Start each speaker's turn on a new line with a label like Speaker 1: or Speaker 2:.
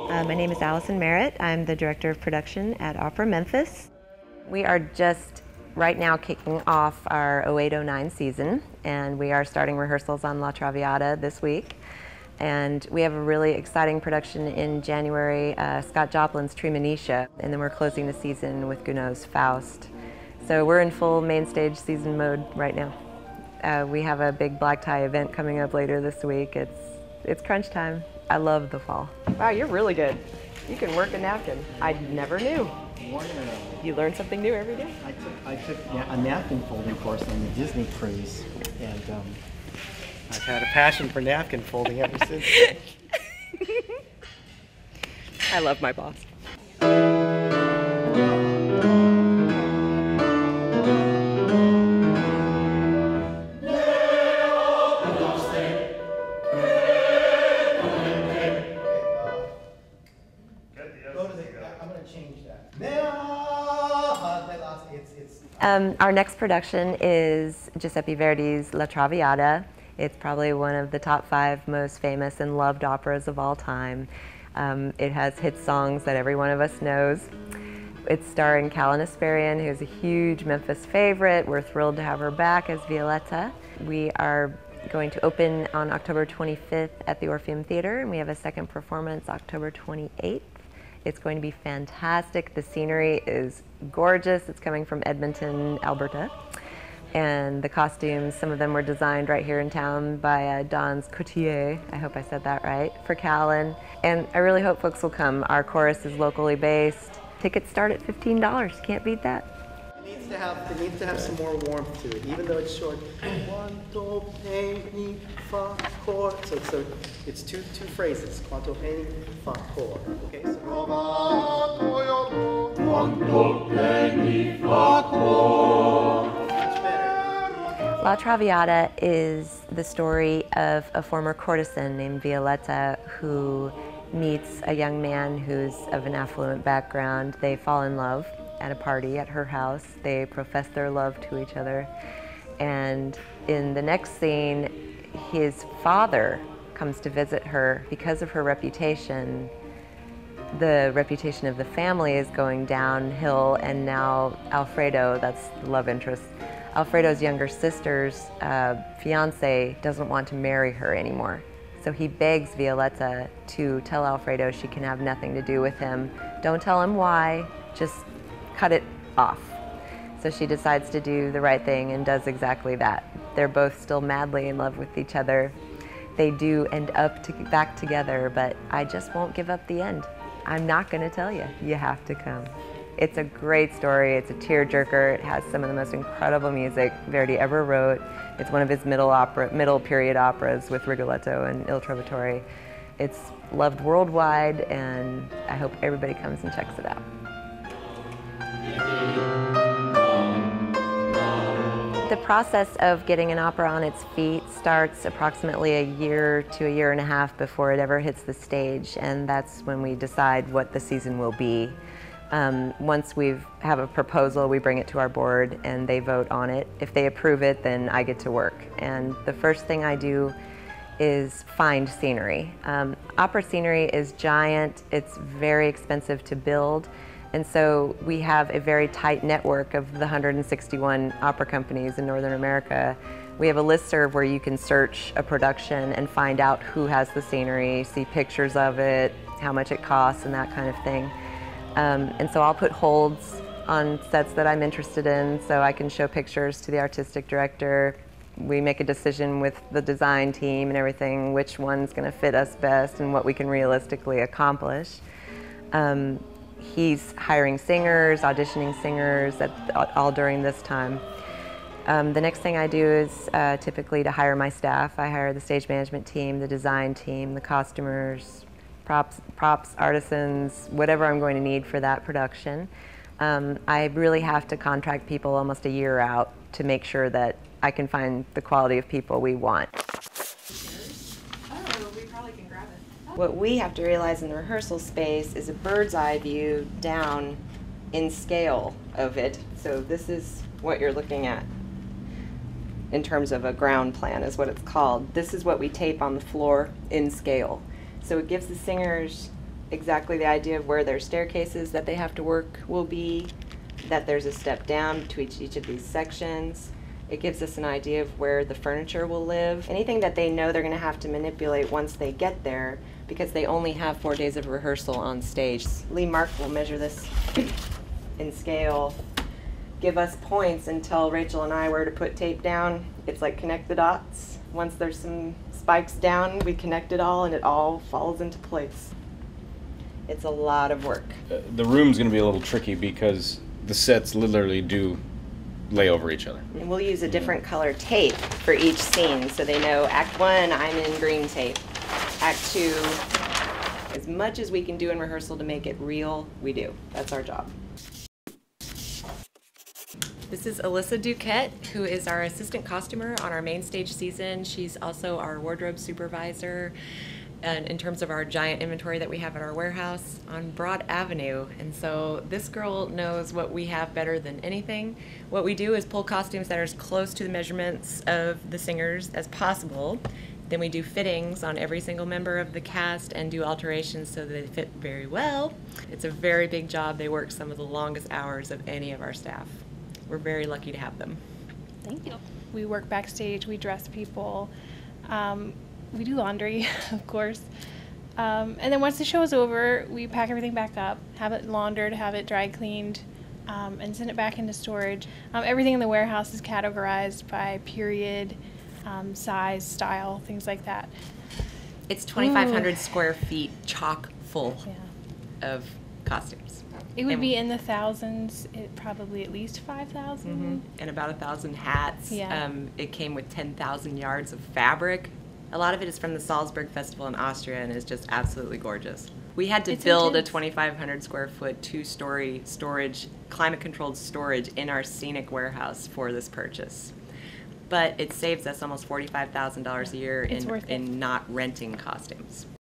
Speaker 1: My name is Allison Merritt. I'm the Director of Production at Opera Memphis. We are just right now kicking off our 08-09 season, and we are starting rehearsals on La Traviata this week. And we have a really exciting production in January, Scott Joplin's Treemonisha, and then we're closing the season with Gounod's Faust. So we're in full main stage season mode right now. We have a big black tie event coming up later this week. It's crunch time. I love the fall.
Speaker 2: Wow, you're really good. You can work a napkin. I never knew. You learn something new every day?
Speaker 3: I took a napkin folding course on the Disney cruise, and I've had a passion for napkin folding ever since.
Speaker 2: I love my boss.
Speaker 3: I'm going to change that.
Speaker 1: Our next production is Giuseppe Verdi's La Traviata. It's probably one of the top 5 most famous and loved operas of all time. It has hit songs that every one of us knows. It's starring Callan Asperian, who's a huge Memphis favorite. We're thrilled to have her back as Violetta. We are going to open on October 25th at the Orpheum Theater, and we have a second performance October 28th. It's going to be fantastic. The scenery is gorgeous. It's coming from Edmonton, Alberta. And the costumes, some of them were designed right here in town by Don's Coutier, I hope I said that right, for Callan. And I really hope folks will come. Our chorus is locally based. Tickets start at $15. Can't beat that.
Speaker 3: It needs to have some more warmth to it, even though it's short. Quanto peni fa cor. So it's two phrases. Quanto peni fa cor. Okay, so
Speaker 4: Quanto peni fa cor.
Speaker 3: much better.
Speaker 1: La Traviata is the story of a former courtesan named Violetta who meets a young man who's of an affluent background. They fall in love at a party at her house. They profess their love to each other. And in the next scene, his father comes to visit her. Because of her reputation, the reputation of the family is going downhill, and now Alfredo, that's the love interest, Alfredo's younger sister's fiance doesn't want to marry her anymore. So he begs Violetta to tell Alfredo she can have nothing to do with him. Don't tell him why, just cut it off. So she decides to do the right thing and does exactly that. They're both still madly in love with each other. They do end up back together, but I just won't give up the end. I'm not going to tell you. You have to come. It's a great story. It's a tearjerker. It has some of the most incredible music Verdi ever wrote. It's one of his middle period operas with Rigoletto and Il Trovatore. It's loved worldwide, and I hope everybody comes and checks it out. The process of getting an opera on its feet starts approximately a year to a year and a half before it ever hits the stage, and that's when we decide what the season will be. Once we have a proposal, we bring it to our board and they vote on it. If they approve it, then I get to work. And the first thing I do is find scenery. Opera scenery is giant. It's very expensive to build. And so we have a very tight network of the 161 opera companies in Northern America. We have a listserv where you can search a production and find out who has the scenery, see pictures of it, how much it costs, and that kind of thing. And so I'll put holds on sets that I'm interested in so I can show pictures to the artistic director. We make a decision with the design team and everything, which one's going to fit us best and what we can realistically accomplish. He's hiring singers, auditioning singers, all during this time. The next thing I do is typically to hire my staff. I hire the stage management team, the design team, the costumers, props, artisans, whatever I'm going to need for that production. I really have to contract people almost a year out to make sure that I can find the quality of people we want.
Speaker 5: Oh, we probably can grab it.
Speaker 1: What we have to realize in the rehearsal space is a bird's eye view down in scale of it. So this is what you're looking at in terms of a ground plan is what it's called. This is what we tape on the floor in scale. So it gives the singers
Speaker 2: exactly the idea of where their staircases that they have to work will be, that there's a step down between each of these sections. It gives us an idea of where the furniture will live. Anything that they know they're going to have to manipulate once they get there, because they only have 4 days of rehearsal on stage. Lee Mark will measure this in scale, give us points and tell Rachel and I where to put tape down. It's like connect the dots. Once there's some spikes down, we connect it all and it all falls into place. It's a lot of work.
Speaker 5: The room's going to be a little tricky because the sets literally do lay over each other.
Speaker 2: And we'll use a different color tape for each scene so they know Act 1, I'm in green tape. Act 2, as much as we can do in rehearsal to make it real, we do. That's our job. This is Alyssa Duquette, who is our assistant costumer on our main stage season. She's also our wardrobe supervisor and in terms of our giant inventory that we have at our warehouse on Broad Avenue. And so this girl knows what we have better than anything. What we do is pull costumes that are as close to the measurements of the singers as possible. Then we do fittings on every single member of the cast and do alterations so that they fit very well. It's a very big job. They work some of the longest hours of any of our staff. We're very lucky to have them.
Speaker 6: Thank you. We work backstage, we dress people, we do laundry, of course. And then once the show is over, we pack everything back up, have it laundered, have it dry cleaned, and send it back into storage. Everything in the warehouse is categorized by period, size, style, things like that.
Speaker 2: It's 2,500 square feet chock full of costumes.
Speaker 6: It would be in the thousands, probably at least 5,000.
Speaker 2: And about 1,000 hats.
Speaker 6: Yeah.
Speaker 2: It came with 10,000 yards of fabric. A lot of it is from the Salzburg Festival in Austria and is just absolutely gorgeous. We had to build a 2,500 square foot, 2-story storage, climate-controlled storage in our scenic warehouse for this purchase. But it saves us almost $45,000 a year in not renting costumes.